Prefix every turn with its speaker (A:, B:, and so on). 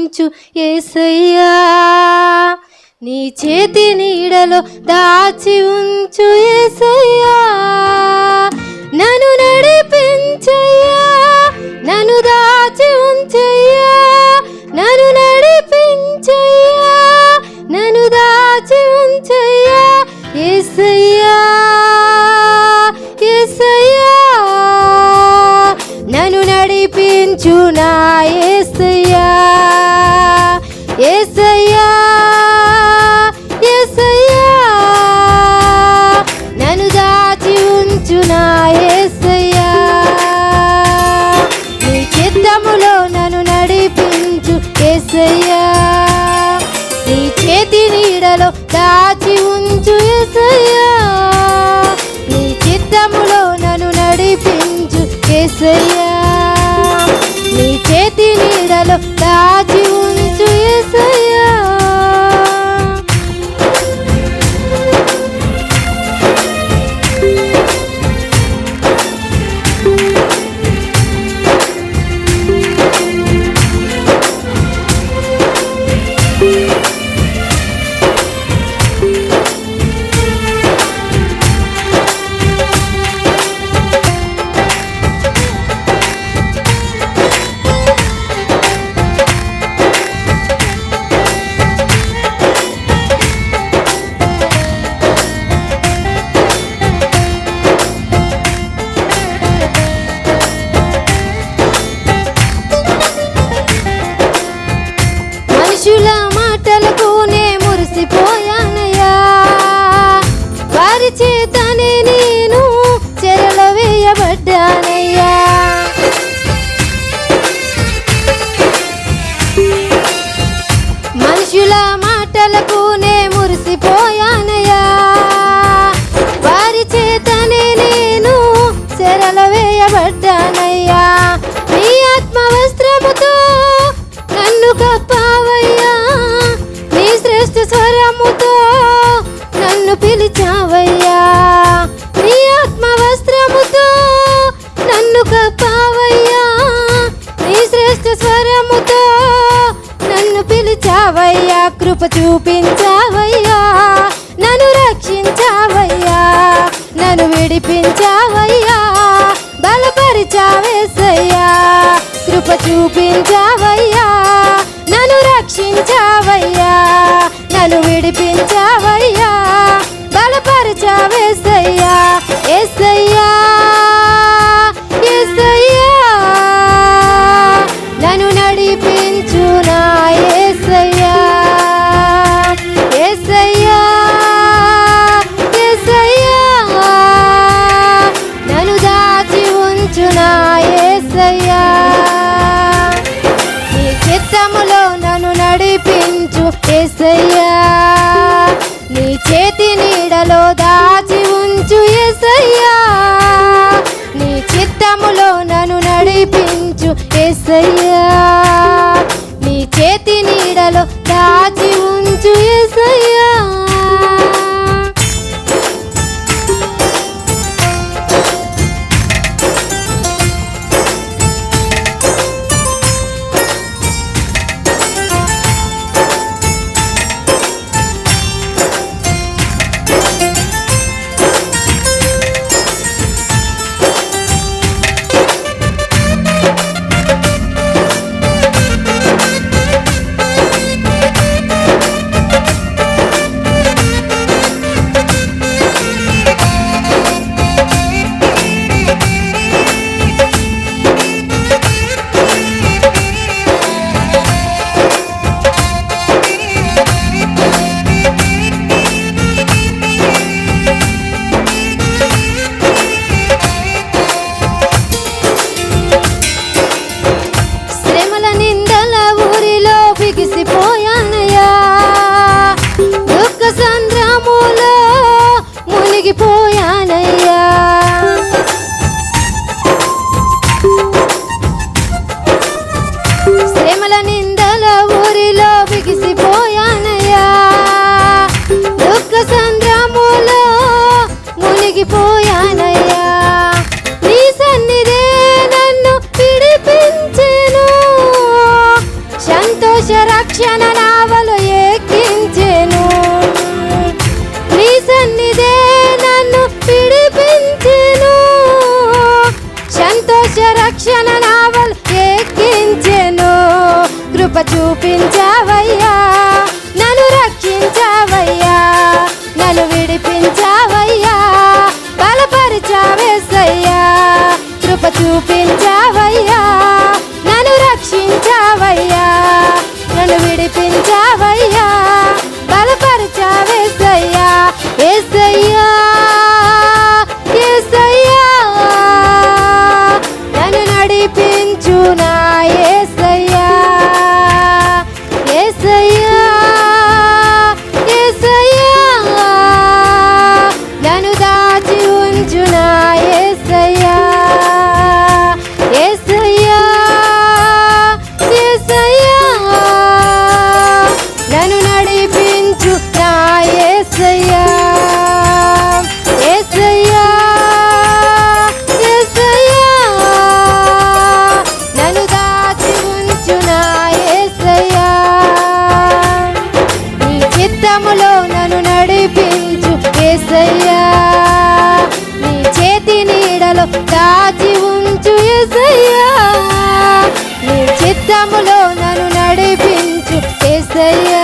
A: ఉంచు యేసయ్యా, నీ చేతి నీడలో దాచి ఉంచు యేసయ్యా, నన్ను నడిపించయ్యా, నన్ను దాచి ఉంచయ్యా, నన్ను నడిపించయ్యా, నన్ను దాచి ఉంచయ్యా యేసయ్యా, యేసయ్యా, నన్ను నడిపించు నా యేసయ్యా, యేసయ్యా, యేసయ్యా, నన్ను దాచి ఉంచు నా యేసయ్యా, నీ చిత్తములో నన్ను నడిపించు యేసయ్యా, నీ చేతి నీడలో దాచి ఉంచు యేసయ్యా, నీ చిత్తములో నన్ను నడిపించు యేసయ్యా, నీ చేతి నీడలో దాచి ఉంచు యేసయ్యా. మనుషుల మాటలకు నే మురిసిపోయానయ్యా, వారి చేతనే నేను చెరలో వేయబడ్డానయ్యా, మనుషుల మాటలకు నే మురిసిపోయానయ్యా, వారి చేతనే నేను చెరలో వేయబడ్డానయ్యా, నీ ఆత్మవస్త్రముతో నన్ను కప్పావయ్యా, నీ శ్రేష్ఠ స్వరముతో నన్ను పిలిచావయ్యా, నీ ఆత్మవస్త్రముతో నన్ను కప్పావయ్యా, నీ శ్రేష్ఠ స్వరముతో నన్ను పిలిచావయ్యా, కృప చూపించావయ్యా, నన్ను రక్షించావయ్యా, నన్ను విడిపించావయ్యా, బలపరిచావేసయ్యా, కృప చూపించావయ్యా, నన్ను రక్షించావయ్యా, నన్ను విడిపించావయ్యా, బలపరిచావేసయ్యా, యేసయ్యా, యేసయ్యా, నన్ను నడిపించు నా యేసయ్యా, యేసయ్యా, యేసయ్యా, నన్ను దాచి ఉంచు నా యేసయ్యా, నీ చిత్తములో నన్ను నడిపించు యేసయ్యా, నీ చేతి నీడలో దాచి ఉంచు యేసయ్యా, నీ చిత్తములో నన్ను నడిపించు యేసయ్యా, నీ చేతి నీడలో దాచి ఉంచు యేసయ్యా. రక్షణ నావలు ఎక్కించెను. నీ సన్నిధే నన్ను విడిపించెను. సంతోష రక్షణ నావలు ఎక్కించెను. కృప చూపించావయ్యా, నన్ను రక్షించావయ్యా, నన్ను విడిపించావయ్యా, బలపరిచావేసయ్యా. కృప చూపించావయ్యా, నన్ను రక్షించావయ్యా, నన్ను విడిపించావయ్యా, బలపరిచావేసయ్యా. యేసయ్యా యేసయ్యా నన్ను నడిపించు నా యేసయ్యా. యేసయ్యా యేసయ్యా నన్ను దాచి ఉంచు నా యేసయ్యా. యేసయ్యా యేసయ్యా నన్ను నడిపించు నా యేసయ్యా. యేసయ్యా యేసయ్యా నన్ను దాచి ఉంచు నా యేసయ్యా. నీ చిత్తములో నన్ను నడిపించు యేసయ్యా. నీ చేతి నీడలో దాచి ఉంచు యేసయ్యా. నీ చిత్తములో నన్ను నడిపించు యేసయ్యా.